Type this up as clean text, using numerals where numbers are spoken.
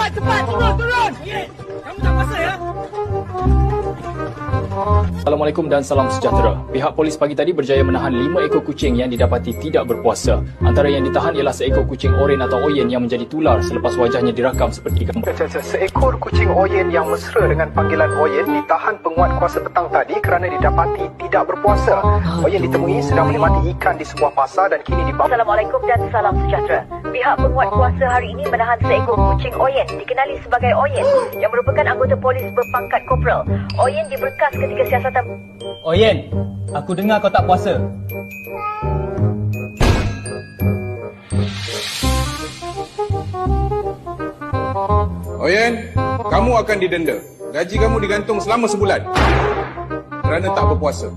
cepat, turun. Kamu tak puasa ya? Assalamualaikum dan salam sejahtera. Pihak polis pagi tadi berjaya menahan 5 ekor kucing yang didapati tidak berpuasa. Antara yang ditahan ialah seekor kucing oren atau oyen yang menjadi tular selepas wajahnya dirakam seperti gambar. Seekor kucing oyen yang mesra dengan panggilan oyen ditahan penguat kuasa petang tadi kerana didapati tidak berpuasa. Oyen ditemui sedang menikmati ikan di sebuah pasar dan kini dibawa. Assalamualaikum dan salam sejahtera. Pihak penguat kuasa hari ini menahan seekor kucing oyen dikenali sebagai oyen yang merupakan anggota polis berpangkat korporal. Oyen diberkas ketika siasatan. Oyen, aku dengar kau tak puasa. Oyen, kamu akan didenda. Gaji kamu digantung selama sebulan kerana tak berpuasa.